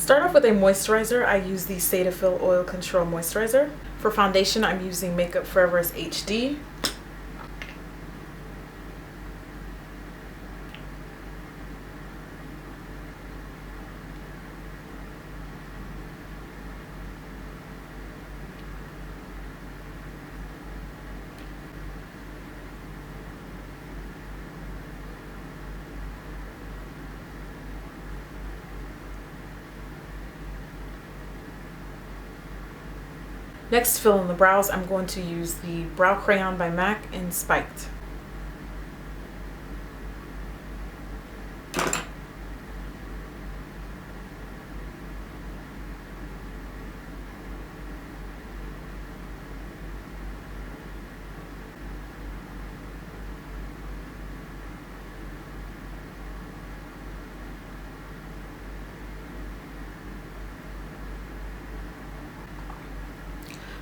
Start off with a moisturizer. I use the Cetaphil Oil Control Moisturizer. For foundation, I'm using Makeup Forever's HD. Next, to fill in the brows, I'm going to use the Brow Crayon by MAC in Spiked.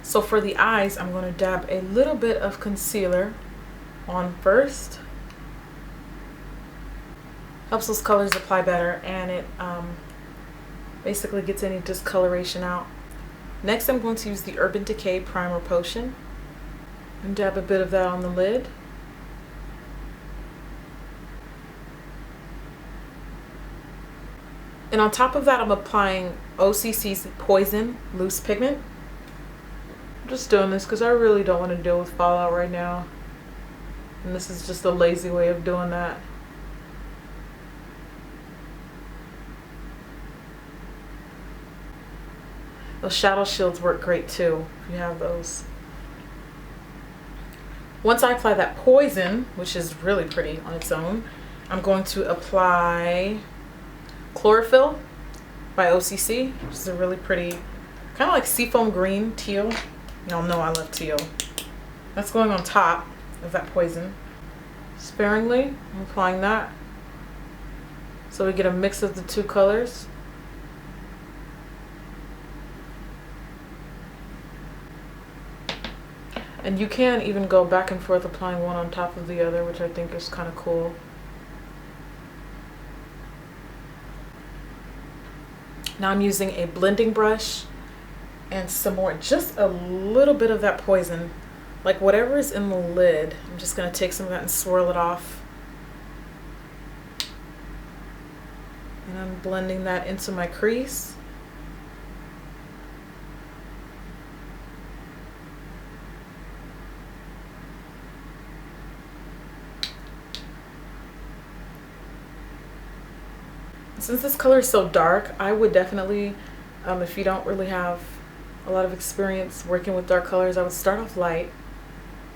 So for the eyes, I'm going to dab a little bit of concealer on first. Helps those colors apply better, and it basically gets any discoloration out. Next, I'm going to use the Urban Decay Primer Potion and dab a bit of that on the lid. And on top of that, I'm applying OCC's Poison Loose Pigment. Just doing this because I really don't want to deal with fallout right now, and this is just a lazy way of doing that. Those shadow shields work great too if you have those. Once I apply that poison, which is really pretty on its own, I'm going to apply Chlorophyll by OCC, which is a really pretty kind of like seafoam green teal. Y'all know I love teal. That's going on top of that poison. Sparingly, I'm applying that so we get a mix of the two colors. And you can even go back and forth applying one on top of the other, which I think is kind of cool. Now I'm using a blending brush and some more, just a little bit of that poison, like whatever is in the lid. I'm just going to take some of that and swirl it off. And I'm blending that into my crease. Since this color is so dark, I would definitely, if you don't really have a lot of experience working with dark colors, I would start off light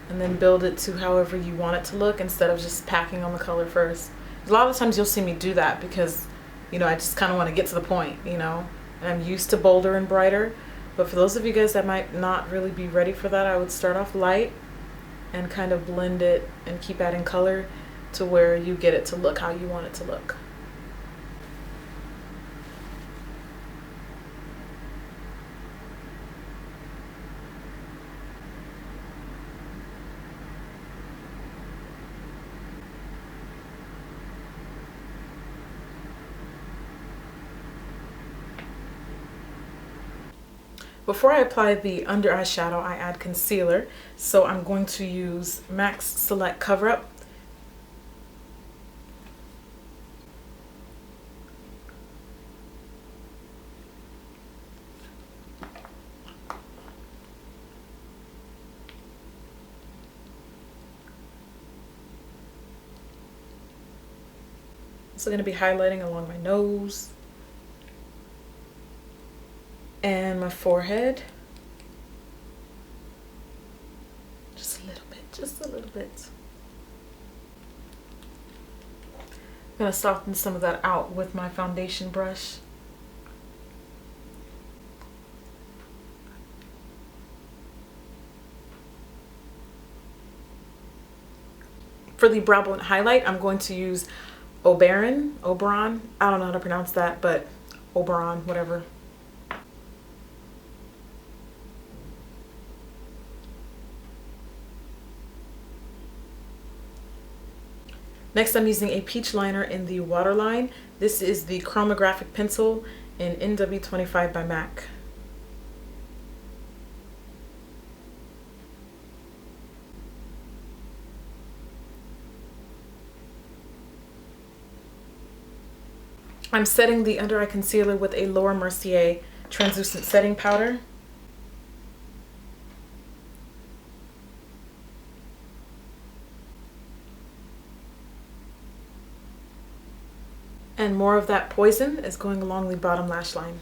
and then build it to however you want it to look instead of just packing on the color first. A lot of times you'll see me do that because, you know, I just kind of want to get to the point, you know, and I'm used to bolder and brighter. But for those of you guys that might not really be ready for that, I would start off light and kind of blend it and keep adding color to where you get it to look how you want it to look. Before I apply the under eye shadow, I add concealer. So I'm going to use MAC's Select Cover Up. I'm also going to be highlighting along my nose and my forehead. Just a little bit, just a little bit. I'm going to soften some of that out with my foundation brush. For the brow bone highlight, I'm going to use Oberon, I don't know how to pronounce that, but Oberon, whatever. Next, I'm using a peach liner in the waterline. This is the chromographic pencil, in NW25 by MAC. I'm setting the under eye concealer with a Laura Mercier translucent setting powder. And more of that poison is going along the bottom lash line.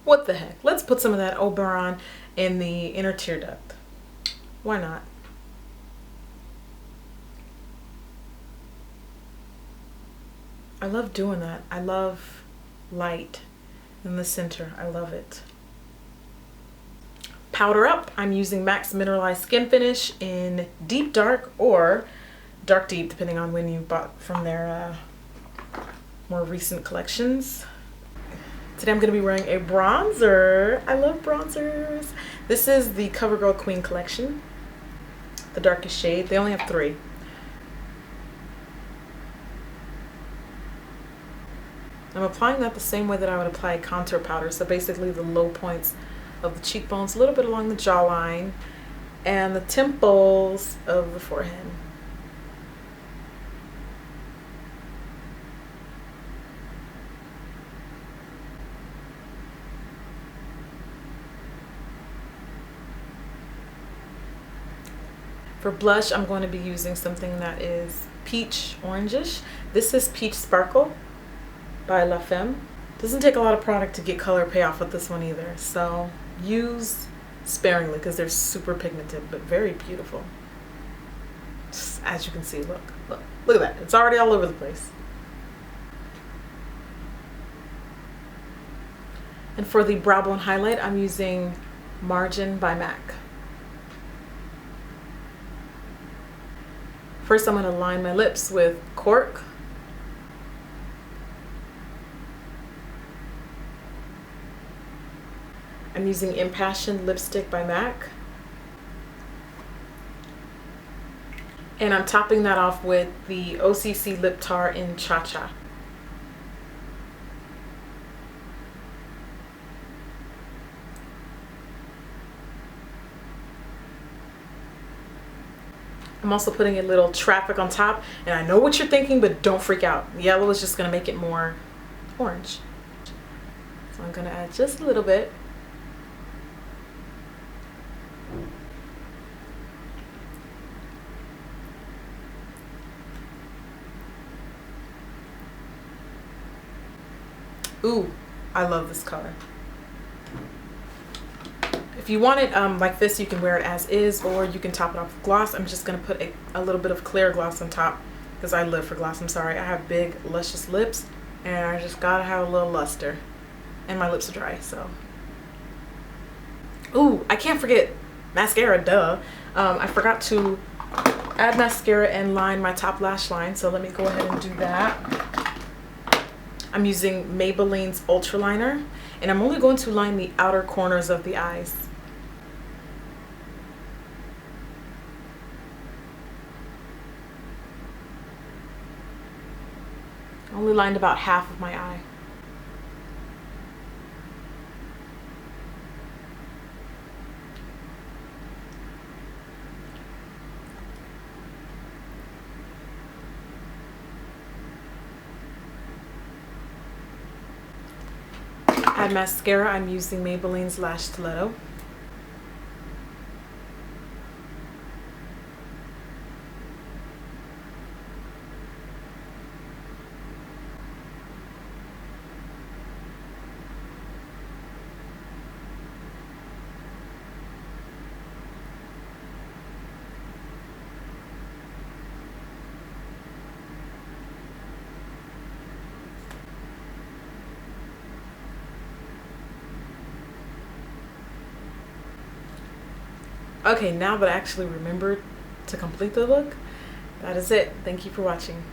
What the heck? Let's put some of that Oberon in the inner tear duct. Why not? I love doing that. I love light in the center. I love it. Powder up. I'm using MAC's Mineralized Skin Finish in Deep Dark or Dark Deep, depending on when you bought from their more recent collections. Today I'm going to be wearing a bronzer. I love bronzers. This is the CoverGirl Queen collection, the darkest shade. They only have 3. I'm applying that the same way that I would apply contour powder. So basically the low points of the cheekbones, a little bit along the jawline, and the temples of the forehead. For blush, I'm going to be using something that is peach orangish. This is Peach Sparkle by La Femme. Doesn't take a lot of product to get color payoff with this one either, so use sparingly because they're super pigmented but very beautiful. Just, as you can see, look at that. It's already all over the place. And for the brow bone highlight, I'm using Margin by MAC. First, I'm going to line my lips with Cork. I'm using Impassioned Lipstick by MAC. And I'm topping that off with the OCC Lip Tar in Cha Cha. I'm also putting a little Traffic on top, and I know what you're thinking, but don't freak out. Yellow is just gonna make it more orange. So I'm gonna add just a little bit. Ooh, I love this color. If you want it like this, you can wear it as is, or you can top it off with gloss. I'm just gonna put a little bit of clear gloss on top because I live for gloss. I'm sorry, I have big, luscious lips, and I just gotta have a little luster. And my lips are dry, so. Ooh, I can't forget mascara, duh. I forgot to add mascara and line my top lash line, so let me go ahead and do that. I'm using Maybelline's Ultra Liner, and I'm only going to line the outer corners of the eyes. I only lined about half of my eye. Add mascara, I'm using Maybelline's Lash Stiletto. Okay, now that I actually remembered to complete the look, that is it. Thank you for watching.